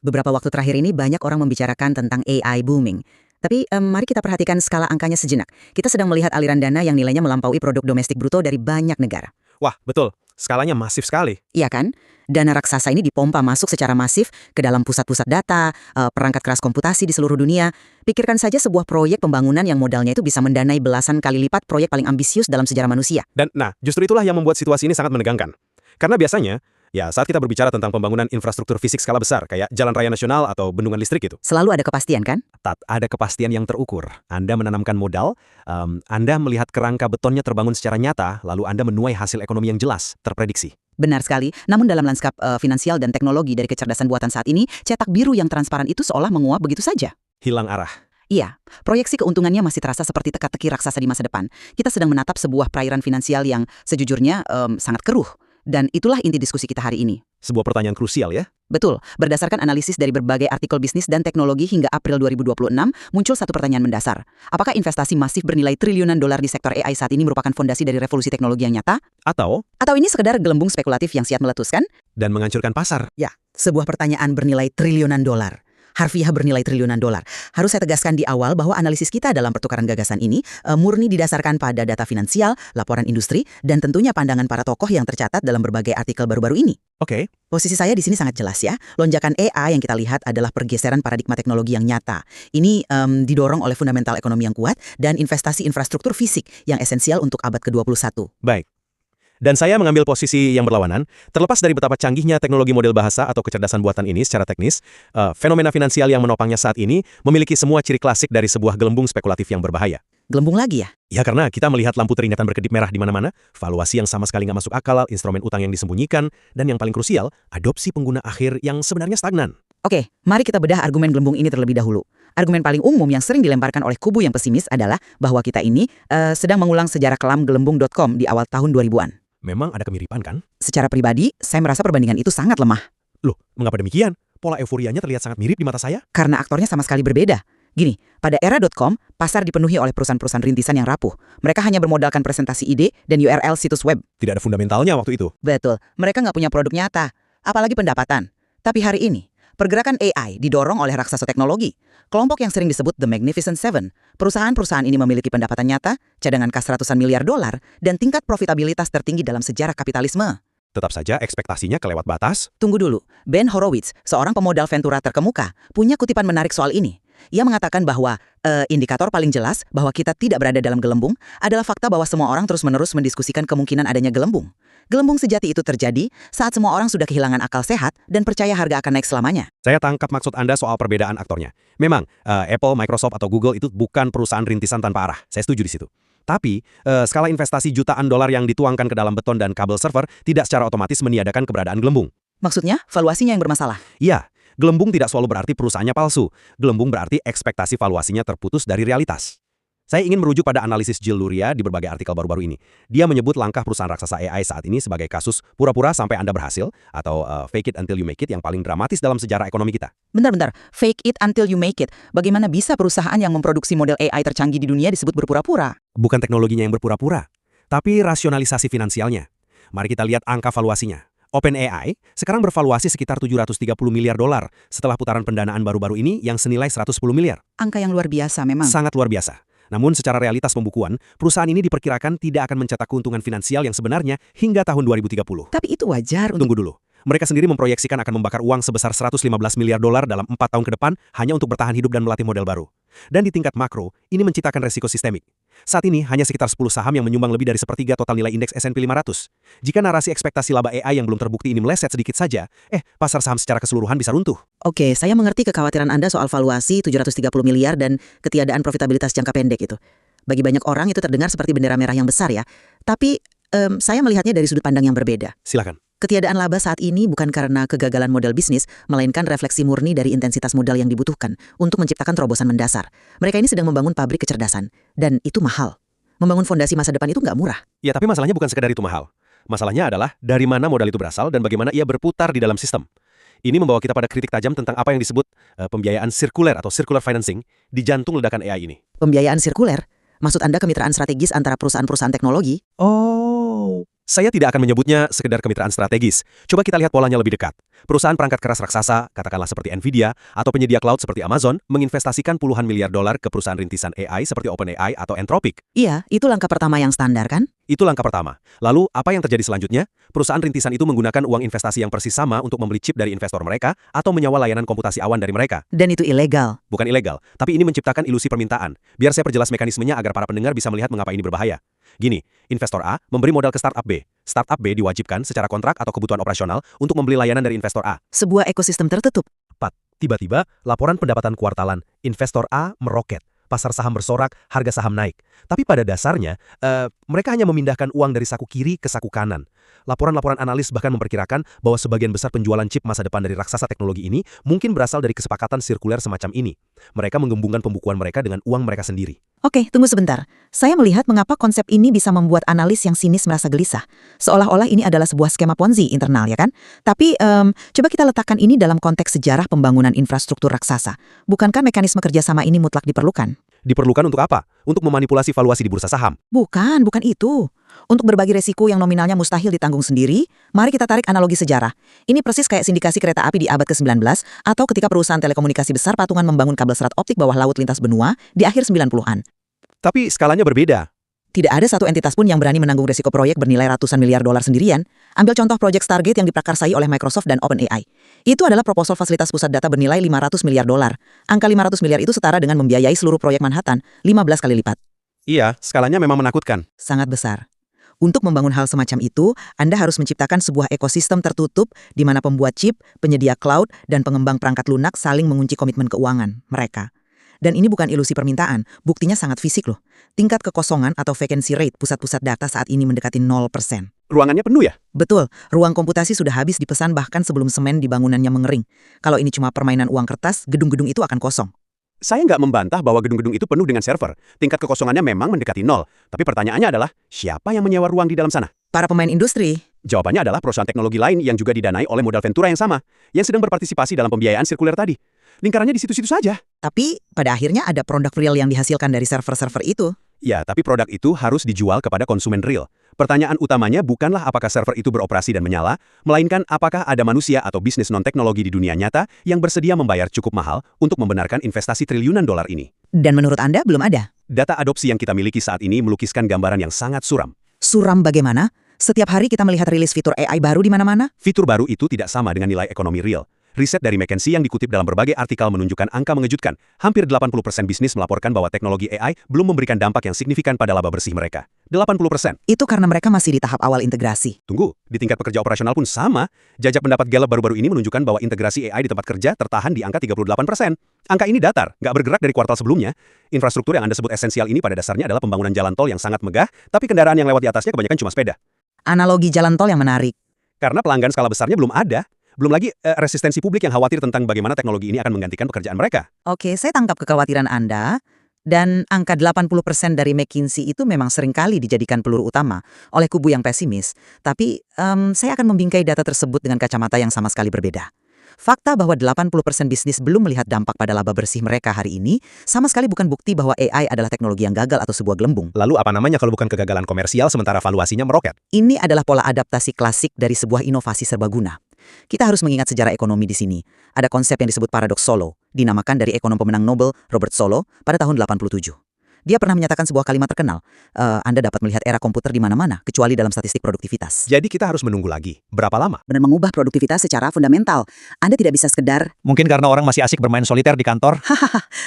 Beberapa waktu terakhir ini banyak orang membicarakan tentang AI booming. Tapi mari kita perhatikan skala angkanya sejenak. Kita sedang melihat aliran dana yang nilainya melampaui produk domestik bruto dari banyak negara. Wah, betul. Skalanya masif sekali. Iya kan? Dana raksasa ini dipompa masuk secara masif ke dalam pusat-pusat data, perangkat keras komputasi di seluruh dunia. Pikirkan saja sebuah proyek pembangunan yang modalnya itu bisa mendanai belasan kali lipat proyek paling ambisius dalam sejarah manusia. Dan, justru itulah yang membuat situasi ini sangat menegangkan. Karena biasanya, saat kita berbicara tentang pembangunan infrastruktur fisik skala besar, kayak jalan raya nasional atau bendungan listrik itu, Selalu ada kepastian kan? ada kepastian yang terukur. Anda menanamkan modal, Anda melihat kerangka betonnya terbangun secara nyata, lalu Anda menuai hasil ekonomi yang jelas, terprediksi. Benar sekali. Namun dalam lanskap finansial dan teknologi dari kecerdasan buatan saat ini, cetak biru yang transparan itu seolah menguap begitu saja. Hilang arah. Iya, proyeksi keuntungannya masih terasa seperti teka-teki raksasa di masa depan. Kita sedang menatap sebuah perairan finansial yang sejujurnya sangat keruh. Dan itulah inti diskusi kita hari ini. Sebuah pertanyaan krusial ya. Betul, berdasarkan analisis dari berbagai artikel bisnis dan teknologi hingga April 2026, muncul satu pertanyaan mendasar. Apakah investasi masif bernilai triliunan dolar di sektor AI saat ini merupakan fondasi dari revolusi teknologi yang nyata? Atau Atau ini sekedar gelembung spekulatif yang siap meletuskan? dan menghancurkan pasar. Ya, sebuah pertanyaan bernilai triliunan dolar. Harfiah bernilai triliunan dolar. Harus saya tegaskan di awal bahwa analisis kita dalam pertukaran gagasan ini murni didasarkan pada data finansial, laporan industri, dan tentunya pandangan para tokoh yang tercatat dalam berbagai artikel baru-baru ini. Oke. Posisi saya di sini sangat jelas ya. Lonjakan AI yang kita lihat adalah pergeseran paradigma teknologi yang nyata. Ini didorong oleh fundamental ekonomi yang kuat dan investasi infrastruktur fisik yang esensial untuk abad ke-21. Baik. Dan saya mengambil posisi yang berlawanan, terlepas dari betapa canggihnya teknologi model bahasa atau kecerdasan buatan ini secara teknis, fenomena finansial yang menopangnya saat ini memiliki semua ciri klasik dari sebuah gelembung spekulatif yang berbahaya. Gelembung lagi ya? Ya karena kita melihat lampu teringatan berkedip merah di mana-mana, valuasi yang sama sekali nggak masuk akal, instrumen utang yang disembunyikan, dan yang paling krusial, adopsi pengguna akhir yang sebenarnya stagnan. Oke, mari kita bedah argumen gelembung ini terlebih dahulu. Argumen paling umum yang sering dilemparkan oleh kubu yang pesimis adalah bahwa kita ini sedang mengulang sejarah kelam gelembung.com di awal tahun 2000-an. Memang ada kemiripan kan? Secara pribadi, saya merasa perbandingan itu sangat lemah. Loh, mengapa demikian? Pola euforianya terlihat sangat mirip di mata saya. Karena aktornya sama sekali berbeda. Gini, pada era.com, pasar dipenuhi oleh perusahaan-perusahaan rintisan yang rapuh. Mereka hanya bermodalkan presentasi ide dan URL situs web. Tidak ada fundamentalnya waktu itu. Betul, mereka nggak punya produk nyata, apalagi pendapatan. Tapi hari ini, pergerakan AI didorong oleh raksasa teknologi. Kelompok yang sering disebut The Magnificent Seven. Perusahaan-perusahaan ini memiliki pendapatan nyata, cadangan kas ratusan miliar dolar, dan tingkat profitabilitas tertinggi dalam sejarah kapitalisme. Tetap saja ekspektasinya kelewat batas. Tunggu dulu, Ben Horowitz, seorang pemodal Ventura terkemuka, punya kutipan menarik soal ini. Ia mengatakan bahwa indikator paling jelas bahwa kita tidak berada dalam gelembung adalah fakta bahwa semua orang terus-menerus mendiskusikan kemungkinan adanya gelembung. Gelembung sejati itu terjadi saat semua orang sudah kehilangan akal sehat dan percaya harga akan naik selamanya. Saya tangkap maksud Anda soal perbedaan aktornya. Memang, Apple, Microsoft, atau Google itu bukan perusahaan rintisan tanpa arah. Saya setuju di situ. Tapi, skala investasi jutaan dolar yang dituangkan ke dalam beton dan kabel server tidak secara otomatis meniadakan keberadaan gelembung. Maksudnya, valuasinya yang bermasalah. Iya, gelembung tidak selalu berarti perusahaannya palsu. Gelembung berarti ekspektasi valuasinya terputus dari realitas. Saya ingin merujuk pada analisis Jill Luria di berbagai artikel baru-baru ini. Dia menyebut langkah perusahaan raksasa AI saat ini sebagai kasus pura-pura sampai Anda berhasil, atau fake it until you make it yang paling dramatis dalam sejarah ekonomi kita. Bentar, fake it until you make it. Bagaimana bisa perusahaan yang memproduksi model AI tercanggih di dunia disebut berpura-pura? Bukan teknologinya yang berpura-pura, tapi rasionalisasi finansialnya. Mari kita lihat angka valuasinya. OpenAI sekarang bervaluasi sekitar 730 miliar dolar setelah putaran pendanaan baru-baru ini yang senilai 110 miliar. Angka yang luar biasa memang. Sangat luar biasa. Namun secara realitas pembukuan, perusahaan ini diperkirakan tidak akan mencetak keuntungan finansial yang sebenarnya hingga tahun 2030. Tapi itu wajar untuk... Tunggu dulu. Mereka sendiri memproyeksikan akan membakar uang sebesar 115 miliar dolar dalam 4 tahun ke depan hanya untuk bertahan hidup dan melatih model baru. Dan di tingkat makro, ini menciptakan resiko sistemik. Saat ini, hanya sekitar 10 saham yang menyumbang lebih dari sepertiga total nilai indeks S&P 500. Jika narasi ekspektasi laba AI yang belum terbukti ini meleset sedikit saja, pasar saham secara keseluruhan bisa runtuh. Oke, saya mengerti kekhawatiran Anda soal valuasi 730 miliar dan ketiadaan profitabilitas jangka pendek itu. Bagi banyak orang itu terdengar seperti bendera merah yang besar ya. Tapi saya melihatnya dari sudut pandang yang berbeda. Silakan. Ketiadaan laba saat ini bukan karena kegagalan model bisnis, melainkan refleksi murni dari intensitas modal yang dibutuhkan untuk menciptakan terobosan mendasar. Mereka ini sedang membangun pabrik kecerdasan, dan itu mahal. Membangun fondasi masa depan itu nggak murah. Ya, tapi masalahnya bukan sekedar itu mahal. Masalahnya adalah dari mana modal itu berasal dan bagaimana ia berputar di dalam sistem. Ini membawa kita pada kritik tajam tentang apa yang disebut pembiayaan sirkuler atau circular financing di jantung ledakan AI ini. Pembiayaan sirkuler? Maksud Anda kemitraan strategis antara perusahaan-perusahaan teknologi? Oh, Saya tidak akan menyebutnya sekedar kemitraan strategis. Coba kita lihat polanya lebih dekat. Perusahaan perangkat keras raksasa, katakanlah seperti Nvidia, atau penyedia cloud seperti Amazon, menginvestasikan puluhan miliar dolar ke perusahaan rintisan AI seperti OpenAI atau Anthropic. Iya, itu langkah pertama yang standar kan? Itu langkah pertama. Lalu, apa yang terjadi selanjutnya? Perusahaan rintisan itu menggunakan uang investasi yang persis sama untuk membeli chip dari investor mereka atau menyewa layanan komputasi awan dari mereka. Dan itu ilegal. Bukan ilegal, tapi ini menciptakan ilusi permintaan. Biar saya perjelas mekanismenya agar para pendengar bisa melihat mengapa ini berbahaya. Gini, investor A memberi modal ke startup B. Startup B diwajibkan secara kontrak atau kebutuhan operasional untuk membeli layanan dari investor A. Sebuah ekosistem tertutup. Tiba-tiba, laporan pendapatan kuartalan, investor A meroket. Pasar saham bersorak, harga saham naik. Tapi pada dasarnya, mereka hanya memindahkan uang dari saku kiri ke saku kanan. Laporan-laporan analis bahkan memperkirakan bahwa sebagian besar penjualan chip masa depan dari raksasa teknologi ini mungkin berasal dari kesepakatan sirkuler semacam ini. Mereka menggembungkan pembukuan mereka dengan uang mereka sendiri. Oke, tunggu sebentar. Saya melihat mengapa konsep ini bisa membuat analis yang sinis merasa gelisah. Seolah-olah ini adalah sebuah skema Ponzi internal, ya kan? Tapi, coba kita letakkan ini dalam konteks sejarah pembangunan infrastruktur raksasa. Bukankah mekanisme kerjasama ini mutlak diperlukan? Diperlukan untuk apa? Untuk memanipulasi valuasi di bursa saham. Bukan itu. Untuk berbagi resiko yang nominalnya mustahil ditanggung sendiri, mari kita tarik analogi sejarah. Ini persis kayak sindikasi kereta api di abad ke-19 atau ketika perusahaan telekomunikasi besar patungan membangun kabel serat optik bawah laut lintas benua di akhir 90-an. Tapi skalanya berbeda. Tidak ada satu entitas pun yang berani menanggung risiko proyek bernilai ratusan miliar dolar sendirian. Ambil contoh proyek Stargate yang diprakarsai oleh Microsoft dan OpenAI. Itu adalah proposal fasilitas pusat data bernilai 500 miliar dolar. Angka 500 miliar itu setara dengan membiayai seluruh proyek Manhattan 15 kali lipat. Iya, skalanya memang menakutkan. Sangat besar. Untuk membangun hal semacam itu, Anda harus menciptakan sebuah ekosistem tertutup di mana pembuat chip, penyedia cloud, dan pengembang perangkat lunak saling mengunci komitmen keuangan mereka. Dan ini bukan ilusi permintaan, buktinya sangat fisik loh. Tingkat kekosongan atau vacancy rate pusat-pusat data saat ini mendekati 0%. Ruangannya penuh ya? Betul, ruang komputasi sudah habis dipesan bahkan sebelum semen di bangunannya mengering. Kalau ini cuma permainan uang kertas, gedung-gedung itu akan kosong. Saya nggak membantah bahwa gedung-gedung itu penuh dengan server. Tingkat kekosongannya memang mendekati 0. Tapi pertanyaannya adalah, siapa yang menyewa ruang di dalam sana? Para pemain industri. Jawabannya adalah perusahaan teknologi lain yang juga didanai oleh modal Ventura yang sama, yang sedang berpartisipasi dalam pembiayaan sirkuler tadi. Lingkarannya di situ-situ saja. Tapi pada akhirnya ada produk real yang dihasilkan dari server-server itu. Ya, tapi produk itu harus dijual kepada konsumen real. Pertanyaan utamanya bukanlah apakah server itu beroperasi dan menyala, melainkan apakah ada manusia atau bisnis non-teknologi di dunia nyata yang bersedia membayar cukup mahal untuk membenarkan investasi triliunan dolar ini. Dan menurut Anda belum ada? Data adopsi yang kita miliki saat ini melukiskan gambaran yang sangat suram. Suram bagaimana? Setiap hari kita melihat rilis fitur AI baru di mana-mana. Fitur baru itu tidak sama dengan nilai ekonomi real. Riset dari McKinsey yang dikutip dalam berbagai artikel menunjukkan angka mengejutkan. Hampir 80% bisnis melaporkan bahwa teknologi AI belum memberikan dampak yang signifikan pada laba bersih mereka. 80%. Itu karena mereka masih di tahap awal integrasi. Tunggu, di tingkat pekerja operasional pun sama. Jajak pendapat Gallup baru-baru ini menunjukkan bahwa integrasi AI di tempat kerja tertahan di angka 38%. Angka ini datar, nggak bergerak dari kuartal sebelumnya. Infrastruktur yang Anda sebut esensial ini pada dasarnya adalah pembangunan jalan tol yang sangat megah, tapi kendaraan yang lewat di atasnya kebanyakan cuma sepeda. Analogi jalan tol yang menarik. Karena pelanggan skala besarnya belum ada. Belum lagi resistensi publik yang khawatir tentang bagaimana teknologi ini akan menggantikan pekerjaan mereka. Oke, saya tangkap kekhawatiran Anda. Dan angka 80% dari McKinsey itu memang seringkali dijadikan peluru utama oleh kubu yang pesimis. Tapi saya akan membingkai data tersebut dengan kacamata yang sama sekali berbeda. Fakta bahwa 80% bisnis belum melihat dampak pada laba bersih mereka hari ini sama sekali bukan bukti bahwa AI adalah teknologi yang gagal atau sebuah gelembung. Lalu apa namanya kalau bukan kegagalan komersial sementara valuasinya meroket? Ini adalah pola adaptasi klasik dari sebuah inovasi serbaguna. Kita harus mengingat sejarah ekonomi di sini. Ada konsep yang disebut paradoks Solow, dinamakan dari ekonom pemenang Nobel Robert Solow pada tahun 87. Dia pernah menyatakan sebuah kalimat terkenal, Anda dapat melihat era komputer di mana-mana, kecuali dalam statistik produktivitas. Jadi kita harus menunggu lagi. Berapa lama? Benar mengubah produktivitas secara fundamental. Anda tidak bisa sekedar, Mungkin karena orang masih asik bermain soliter di kantor.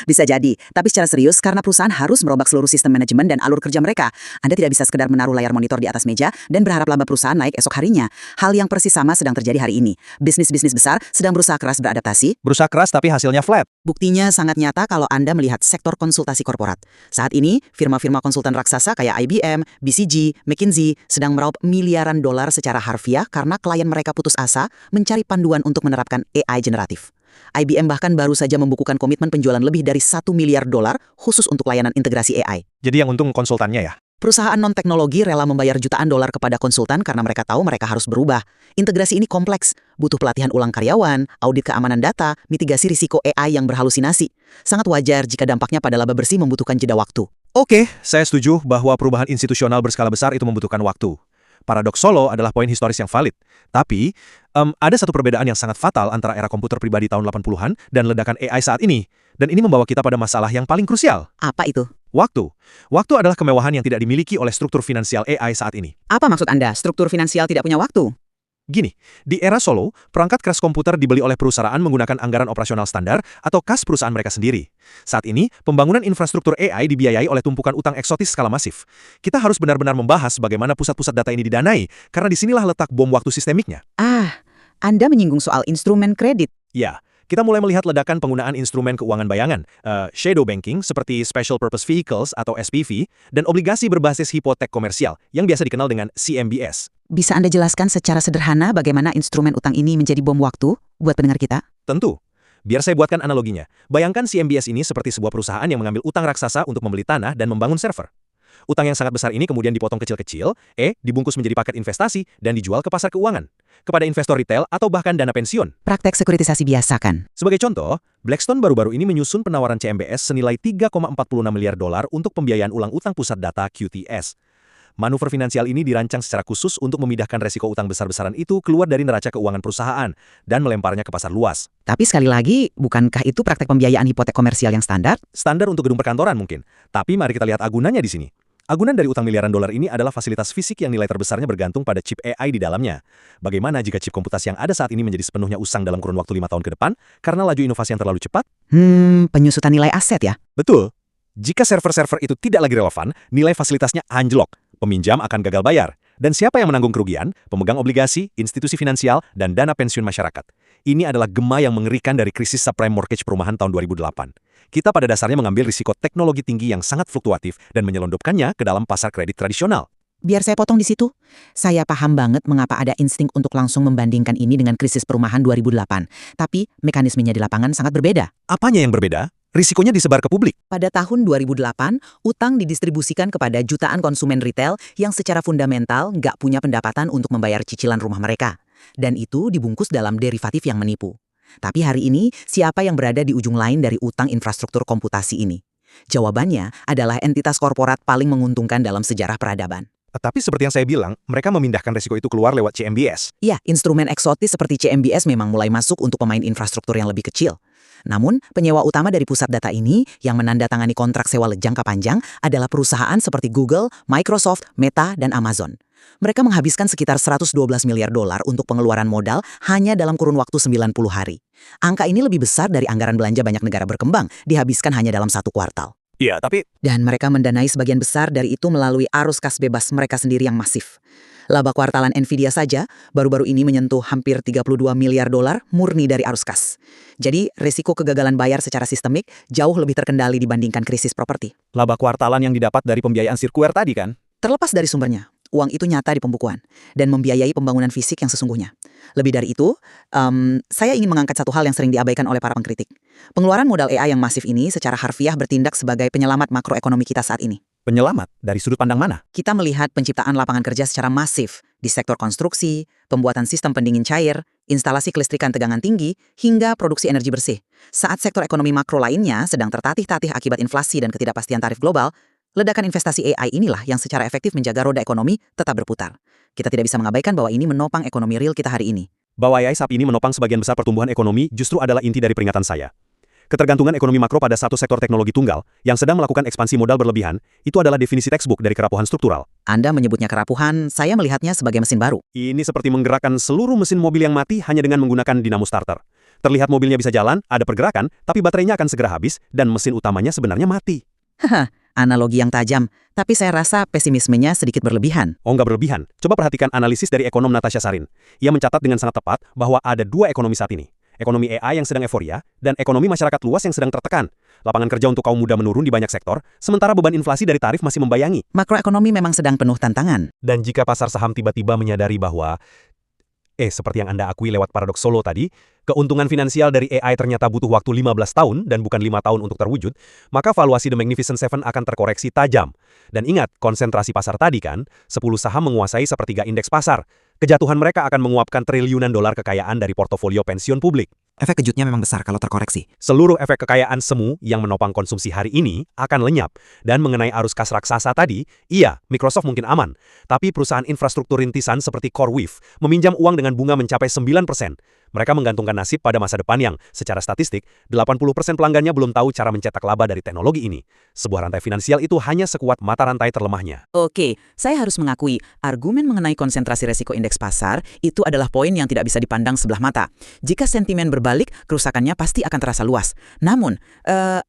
bisa jadi. Tapi secara serius, karena perusahaan harus merobak seluruh sistem manajemen dan alur kerja mereka. Anda tidak bisa sekedar menaruh layar monitor di atas meja dan berharap laba perusahaan naik esok harinya. Hal yang persis sama sedang terjadi hari ini. Bisnis-bisnis besar sedang berusaha keras beradaptasi. Berusaha keras tapi hasilnya flat. Buktinya sangat nyata kalau Anda melihat sektor konsultasi korporat. Saat ini, firma-firma konsultan raksasa kayak IBM, BCG, McKinsey sedang meraup miliaran dolar secara harfiah karena klien mereka putus asa mencari panduan untuk menerapkan AI generatif. IBM bahkan baru saja membukukan komitmen penjualan lebih dari 1 miliar dolar khusus untuk layanan integrasi AI. Jadi yang untung konsultannya ya? Perusahaan non-teknologi rela membayar jutaan dolar kepada konsultan karena mereka tahu mereka harus berubah. Integrasi ini kompleks, butuh pelatihan ulang karyawan, audit keamanan data, mitigasi risiko AI yang berhalusinasi. Sangat wajar jika dampaknya pada laba bersih membutuhkan jeda waktu. Oke, saya setuju bahwa perubahan institusional berskala besar itu membutuhkan waktu. Paradoks Solo adalah poin historis yang valid. Tapi, ada satu perbedaan yang sangat fatal antara era komputer pribadi tahun 80-an dan ledakan AI saat ini. Dan ini membawa kita pada masalah yang paling krusial. Apa itu? Waktu. Waktu adalah kemewahan yang tidak dimiliki oleh struktur finansial AI saat ini. Apa maksud Anda? Struktur finansial tidak punya waktu? Gini, di era Solo, perangkat keras komputer dibeli oleh perusahaan menggunakan anggaran operasional standar atau kas perusahaan mereka sendiri. Saat ini, pembangunan infrastruktur AI dibiayai oleh tumpukan utang eksotis skala masif. Kita harus benar-benar membahas bagaimana pusat-pusat data ini didanai, karena disinilah letak bom waktu sistemiknya. Anda menyinggung soal instrumen kredit. Ya, kita mulai melihat ledakan penggunaan instrumen keuangan bayangan, shadow banking seperti Special Purpose Vehicles atau SPV, dan obligasi berbasis hipotek komersial yang biasa dikenal dengan CMBS. Bisa Anda jelaskan secara sederhana bagaimana instrumen utang ini menjadi bom waktu buat pendengar kita? Tentu. Biar saya buatkan analoginya. Bayangkan CMBS ini seperti sebuah perusahaan yang mengambil utang raksasa untuk membeli tanah dan membangun server. Utang yang sangat besar ini kemudian dipotong kecil-kecil, dibungkus menjadi paket investasi, dan dijual ke pasar keuangan, kepada investor retail atau bahkan dana pensiun. Praktek sekuritisasi biasa kan? Sebagai contoh, Blackstone baru-baru ini menyusun penawaran CMBS senilai $3,46 miliar untuk pembiayaan ulang utang pusat data QTS. Manuver finansial ini dirancang secara khusus untuk memindahkan resiko utang besar-besaran itu keluar dari neraca keuangan perusahaan dan melemparnya ke pasar luas. Tapi sekali lagi, bukankah itu praktek pembiayaan hipotek komersial yang standar? Standar untuk gedung perkantoran mungkin. Tapi mari kita lihat agunannya di sini. Agunan dari utang miliaran dolar ini adalah fasilitas fisik yang nilai terbesarnya bergantung pada chip AI di dalamnya. Bagaimana jika chip komputasi yang ada saat ini menjadi sepenuhnya usang dalam kurun waktu 5 tahun ke depan karena laju inovasi yang terlalu cepat? Penyusutan nilai aset ya? Betul. Jika server-server itu tidak lagi relevan, nilai fasilitasnya anjlok. Peminjam akan gagal bayar. Dan siapa yang menanggung kerugian? Pemegang obligasi, institusi finansial, dan dana pensiun masyarakat. Ini adalah gema yang mengerikan dari krisis subprime mortgage perumahan tahun 2008. Kita pada dasarnya mengambil risiko teknologi tinggi yang sangat fluktuatif dan menyelundupkannya ke dalam pasar kredit tradisional. Biar saya potong di situ. Saya paham banget mengapa ada insting untuk langsung membandingkan ini dengan krisis perumahan 2008. Tapi mekanismenya di lapangan sangat berbeda. Apanya yang berbeda? Risikonya disebar ke publik. Pada tahun 2008, utang didistribusikan kepada jutaan konsumen retail yang secara fundamental nggak punya pendapatan untuk membayar cicilan rumah mereka. Dan itu dibungkus dalam derivatif yang menipu. Tapi hari ini, siapa yang berada di ujung lain dari utang infrastruktur komputasi ini? Jawabannya adalah entitas korporat paling menguntungkan dalam sejarah peradaban. Tapi seperti yang saya bilang, mereka memindahkan risiko itu keluar lewat CMBS. Ya, instrumen eksotis seperti CMBS memang mulai masuk untuk pemain infrastruktur yang lebih kecil. Namun, penyewa utama dari pusat data ini yang menandatangani kontrak sewa jangka panjang adalah perusahaan seperti Google, Microsoft, Meta, dan Amazon. Mereka menghabiskan sekitar $112 miliar untuk pengeluaran modal hanya dalam kurun waktu 90 hari. Angka ini lebih besar dari anggaran belanja banyak negara berkembang dihabiskan hanya dalam 1 kuartal. Iya, tapi Dan mereka mendanai sebagian besar dari itu melalui arus kas bebas mereka sendiri yang masif. Laba kuartalan Nvidia saja baru-baru ini menyentuh hampir $32 miliar murni dari arus kas. Jadi, risiko kegagalan bayar secara sistemik jauh lebih terkendali dibandingkan krisis properti. laba kuartalan yang didapat dari pembiayaan sirkuler tadi kan? Terlepas dari sumbernya, uang itu nyata di pembukuan dan membiayai pembangunan fisik yang sesungguhnya. Lebih dari itu, saya ingin mengangkat satu hal yang sering diabaikan oleh para pengkritik. Pengeluaran modal AI yang masif ini secara harfiah bertindak sebagai penyelamat makroekonomi kita saat ini. Penyelamat dari sudut pandang mana? Kita melihat penciptaan lapangan kerja secara masif di sektor konstruksi, pembuatan sistem pendingin cair, instalasi kelistrikan tegangan tinggi, hingga produksi energi bersih. Saat sektor ekonomi makro lainnya sedang tertatih-tatih akibat inflasi dan ketidakpastian tarif global, ledakan investasi AI inilah yang secara efektif menjaga roda ekonomi tetap berputar. Kita tidak bisa mengabaikan bahwa ini menopang ekonomi real kita hari ini. Bahwa AI saat ini menopang sebagian besar pertumbuhan ekonomi justru adalah inti dari peringatan saya. Ketergantungan ekonomi makro pada satu sektor teknologi tunggal yang sedang melakukan ekspansi modal berlebihan, itu adalah definisi textbook dari kerapuhan struktural. Anda menyebutnya kerapuhan, saya melihatnya sebagai mesin baru. Ini seperti menggerakkan seluruh mesin mobil yang mati hanya dengan menggunakan dinamo starter. Terlihat mobilnya bisa jalan, ada pergerakan, tapi baterainya akan segera habis dan mesin utamanya sebenarnya mati. Haha, analogi yang tajam, tapi saya rasa pesimismenya sedikit berlebihan. Oh, nggak berlebihan. Coba perhatikan analisis dari ekonom Natasha Sarin. Ia mencatat dengan sangat tepat bahwa ada 2 ekonomi saat ini. Ekonomi AI yang sedang euforia, dan ekonomi masyarakat luas yang sedang tertekan. Lapangan kerja untuk kaum muda menurun di banyak sektor, sementara beban inflasi dari tarif masih membayangi. Makroekonomi memang sedang penuh tantangan. Dan jika pasar saham tiba-tiba menyadari bahwa, seperti yang Anda akui lewat paradoks Solo tadi, keuntungan finansial dari AI ternyata butuh waktu 15 tahun dan bukan 5 tahun untuk terwujud, maka valuasi The Magnificent Seven akan terkoreksi tajam. Dan ingat, konsentrasi pasar tadi kan, 10 saham menguasai sepertiga indeks pasar. Kejatuhan mereka akan menguapkan triliunan dolar kekayaan dari portofolio pensiun publik. Efek kejutnya memang besar kalau terkoreksi. Seluruh efek kekayaan semu yang menopang konsumsi hari ini akan lenyap. Dan mengenai arus kas raksasa tadi, iya, Microsoft mungkin aman. Tapi perusahaan infrastruktur rintisan seperti CoreWeave meminjam uang dengan bunga mencapai 9%. Mereka menggantungkan nasib pada masa depan yang, secara statistik, 80% pelanggannya belum tahu cara mencetak laba dari teknologi ini. Sebuah rantai finansial itu hanya sekuat mata rantai terlemahnya. Oke, saya harus mengakui, argumen mengenai konsentrasi resiko indeks pasar itu adalah poin yang tidak bisa dipandang sebelah mata. Jika sentimen berbalik, kerusakannya pasti akan terasa luas. Namun,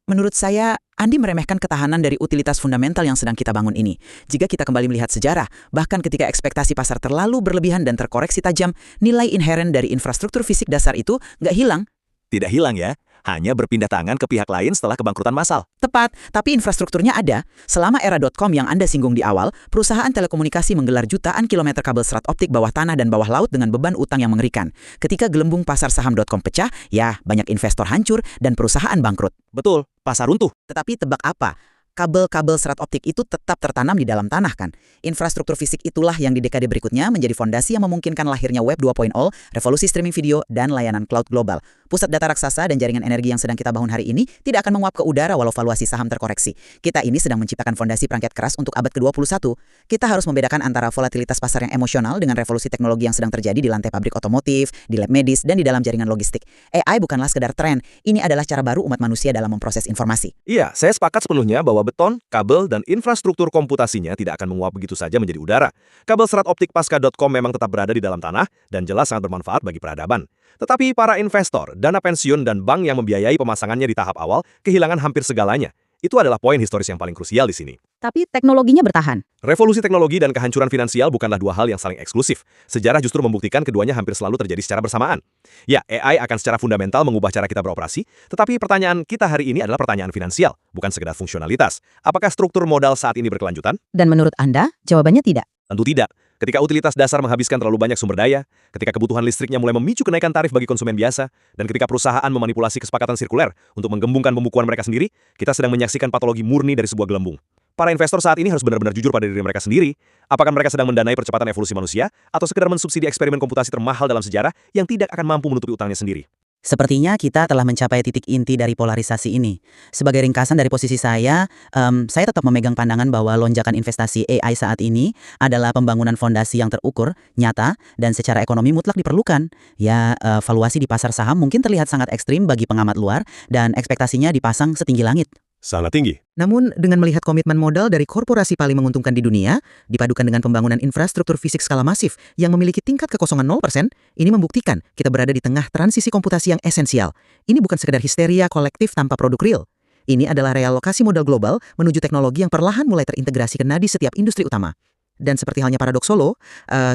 menurut saya, Andi meremehkan ketahanan dari utilitas fundamental yang sedang kita bangun ini. Jika kita kembali melihat sejarah, bahkan ketika ekspektasi pasar terlalu berlebihan dan terkoreksi tajam, nilai inheren dari infrastruktur fisik dasar itu nggak hilang. Tidak hilang ya, hanya berpindah tangan ke pihak lain setelah kebangkrutan massal. Tepat, tapi infrastrukturnya ada. Selama era .com yang Anda singgung di awal, perusahaan telekomunikasi menggelar jutaan kilometer kabel serat optik bawah tanah dan bawah laut dengan beban utang yang mengerikan. Ketika gelembung pasar saham .com pecah, ya banyak investor hancur dan perusahaan bangkrut. Betul, pasar runtuh. Tetapi tebak apa? Kabel-kabel serat optik itu tetap tertanam di dalam tanah kan? Infrastruktur fisik itulah yang di dekade berikutnya menjadi fondasi yang memungkinkan lahirnya Web 2.0, revolusi streaming video, dan layanan cloud global. Pusat data raksasa dan jaringan energi yang sedang kita bangun hari ini tidak akan menguap ke udara walau valuasi saham terkoreksi. Kita ini sedang menciptakan fondasi perangkat keras untuk abad ke-21. Kita harus membedakan antara volatilitas pasar yang emosional dengan revolusi teknologi yang sedang terjadi di lantai pabrik otomotif, di lab medis, dan di dalam jaringan logistik. AI bukanlah sekedar tren, ini adalah cara baru umat manusia dalam memproses informasi. Iya, saya sepakat sepenuhnya bahwa beton, kabel, dan infrastruktur komputasinya tidak akan menguap begitu saja menjadi udara. Kabel serat optik pasca.com memang tetap berada di dalam tanah dan jelas sangat bermanfaat bagi peradaban. Tetapi para investor, dana pensiun, dan bank yang membiayai pemasangannya di tahap awal kehilangan hampir segalanya. Itu adalah poin historis yang paling krusial di sini. Tapi teknologinya bertahan. Revolusi teknologi dan kehancuran finansial bukanlah dua hal yang saling eksklusif. Sejarah justru membuktikan keduanya hampir selalu terjadi secara bersamaan. Ya, AI akan secara fundamental mengubah cara kita beroperasi, tetapi pertanyaan kita hari ini adalah pertanyaan finansial, bukan sekedar fungsionalitas. Apakah struktur modal saat ini berkelanjutan? Dan menurut Anda, jawabannya tidak. Tentu tidak. Ketika utilitas dasar menghabiskan terlalu banyak sumber daya, ketika kebutuhan listriknya mulai memicu kenaikan tarif bagi konsumen biasa, dan ketika perusahaan memanipulasi kesepakatan sirkuler untuk menggembungkan pembukuan mereka sendiri, kita sedang menyaksikan patologi murni dari sebuah gelembung. Para investor saat ini harus benar-benar jujur pada diri mereka sendiri. Apakah mereka sedang mendanai percepatan evolusi manusia, atau sekedar mensubsidi eksperimen komputasi termahal dalam sejarah yang tidak akan mampu menutupi utangnya sendiri? Sepertinya kita telah mencapai titik inti dari polarisasi ini. Sebagai ringkasan dari posisi saya tetap memegang pandangan bahwa lonjakan investasi AI saat ini adalah pembangunan fondasi yang terukur, nyata, dan secara ekonomi mutlak diperlukan. Ya, valuasi di pasar saham mungkin terlihat sangat ekstrim bagi pengamat luar, dan ekspektasinya dipasang setinggi langit. Sangat tinggi. Namun, dengan melihat komitmen modal dari korporasi paling menguntungkan di dunia, dipadukan dengan pembangunan infrastruktur fisik skala masif yang memiliki tingkat kekosongan 0%, ini membuktikan kita berada di tengah transisi komputasi yang esensial. Ini bukan sekedar histeria kolektif tanpa produk real. Ini adalah realokasi modal global menuju teknologi yang perlahan mulai terintegrasi ke nadi setiap industri utama. Dan seperti halnya paradoks Solo,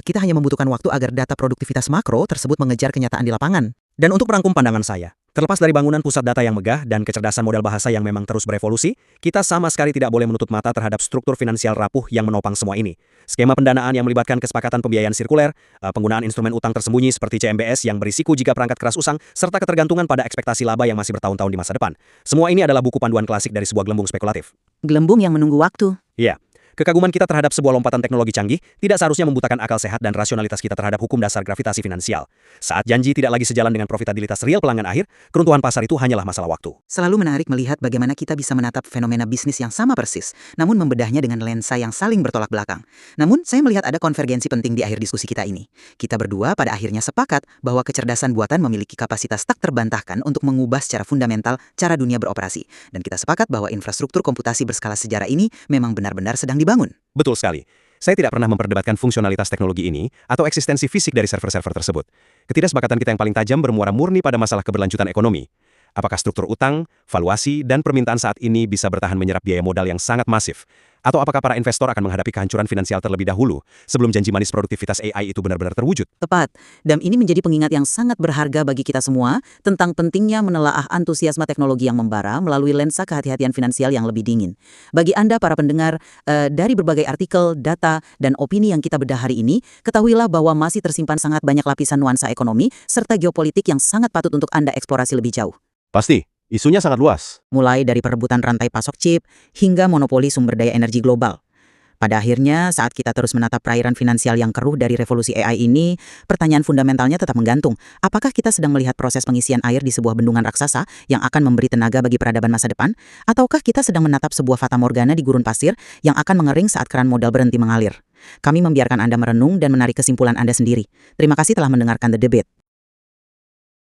kita hanya membutuhkan waktu agar data produktivitas makro tersebut mengejar kenyataan di lapangan. Dan untuk merangkum pandangan saya, terlepas dari bangunan pusat data yang megah dan kecerdasan model bahasa yang memang terus berevolusi, kita sama sekali tidak boleh menutup mata terhadap struktur finansial rapuh yang menopang semua ini. Skema pendanaan yang melibatkan kesepakatan pembiayaan sirkuler, penggunaan instrumen utang tersembunyi seperti CMBS yang berisiko jika perangkat keras usang, serta ketergantungan pada ekspektasi laba yang masih bertahun-tahun di masa depan. Semua ini adalah buku panduan klasik dari sebuah gelembung spekulatif. Gelembung yang menunggu waktu. Iya. Kekaguman kita terhadap sebuah lompatan teknologi canggih tidak seharusnya membutakan akal sehat dan rasionalitas kita terhadap hukum dasar gravitasi finansial. Saat janji tidak lagi sejalan dengan profitabilitas real pelanggan akhir, keruntuhan pasar itu hanyalah masalah waktu. Selalu menarik melihat bagaimana kita bisa menatap fenomena bisnis yang sama persis, namun membedahnya dengan lensa yang saling bertolak belakang. Namun, saya melihat ada konvergensi penting di akhir diskusi kita ini. Kita berdua pada akhirnya sepakat bahwa kecerdasan buatan memiliki kapasitas tak terbantahkan untuk mengubah secara fundamental cara dunia beroperasi. Dan kita sepakat bahwa infrastruktur komputasi berskala sejarah ini memang benar-benar sedang dibangun. Betul sekali. Saya tidak pernah memperdebatkan fungsionalitas teknologi ini atau eksistensi fisik dari server-server tersebut. Ketidaksepakatan kita yang paling tajam bermuara murni pada masalah keberlanjutan ekonomi. Apakah struktur utang, valuasi, dan permintaan saat ini bisa bertahan menyerap biaya modal yang sangat masif? Atau apakah para investor akan menghadapi kehancuran finansial terlebih dahulu sebelum janji manis produktivitas AI itu benar-benar terwujud? Tepat, dan ini menjadi pengingat yang sangat berharga bagi kita semua tentang pentingnya menelaah antusiasme teknologi yang membara melalui lensa kehati-hatian finansial yang lebih dingin. Bagi Anda para pendengar, dari berbagai artikel, data, dan opini yang kita bedah hari ini, ketahuilah bahwa masih tersimpan sangat banyak lapisan nuansa ekonomi serta geopolitik yang sangat patut untuk Anda eksplorasi lebih jauh. Pasti, isunya sangat luas. Mulai dari perebutan rantai pasok chip hingga monopoli sumber daya energi global. Pada akhirnya, saat kita terus menatap perairan finansial yang keruh dari revolusi AI ini, pertanyaan fundamentalnya tetap menggantung. Apakah kita sedang melihat proses pengisian air di sebuah bendungan raksasa yang akan memberi tenaga bagi peradaban masa depan? Ataukah kita sedang menatap sebuah fata morgana di gurun pasir yang akan mengering saat keran modal berhenti mengalir? Kami membiarkan Anda merenung dan menarik kesimpulan Anda sendiri. Terima kasih telah mendengarkan The Debate.